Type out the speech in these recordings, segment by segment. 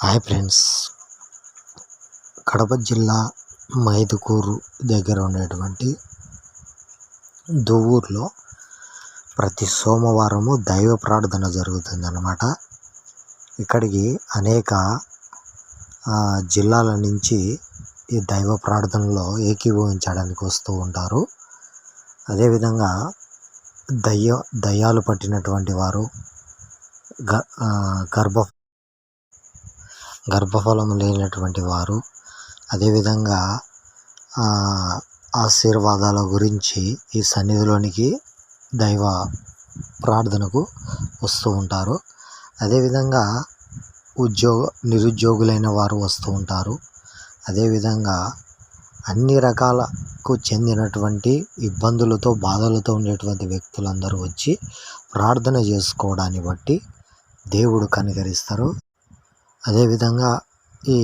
Hi friends, Kadapa జిల్లా మైదుకూరు దగ్గర ఉండేటువంటి దువ్వూరులో ప్రతి సోమవారము దైవ ప్రార్థన జరుగుతుందన్నమాట. ఇక్కడికి అనేక జిల్లాల నుంచి ఈ దైవ ప్రార్థనలో ఏకీభవించడానికి వస్తూ ఉంటారు. అదేవిధంగా దయ్యాలు పట్టినటువంటి వారు, గర్భఫలం లేనటువంటి వారు, అదేవిధంగా ఆశీర్వాదాల గురించి ఈ సన్నిధిలోనికి దైవ ప్రార్థనకు వస్తూ ఉంటారు. అదేవిధంగా నిరుద్యోగులైన వారు వస్తూ ఉంటారు. అదేవిధంగా అన్ని రకాలకు చెందినటువంటి ఇబ్బందులతో బాధలతో ఉండేటువంటి వ్యక్తులందరూ వచ్చి ప్రార్థన చేసుకోవడాన్ని బట్టి దేవుడు కనికరిస్తారు. అదేవిధంగా ఈ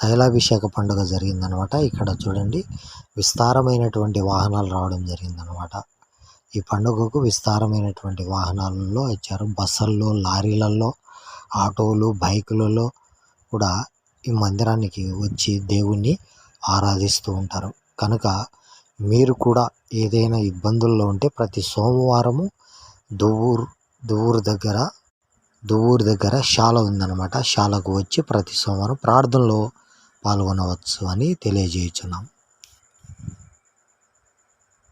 తైలాభిషేక పండుగ జరిగిందనమాట. ఇక్కడ చూడండి, విస్తారమైనటువంటి వాహనాలు రావడం జరిగిందనమాట. ఈ పండుగకు విస్తారమైనటువంటి వాహనాలలో ఇచ్చారు. బస్సుల్లో, లారీలలో, ఆటోలు, బైకులలో కూడా ఈ మందిరానికి వచ్చి దేవుణ్ణి ఆరాధిస్తూ ఉంటారు. కనుక మీరు కూడా ఏదైనా ఇబ్బందుల్లో ఉంటే ప్రతి సోమవారము దువ్వూరు దగ్గర శాల ఉందన్నమాట. శాలకు వచ్చి ప్రతి సోమవారం ప్రార్థనలో పాల్గొనవచ్చు అని తెలియజేయుచున్నాం.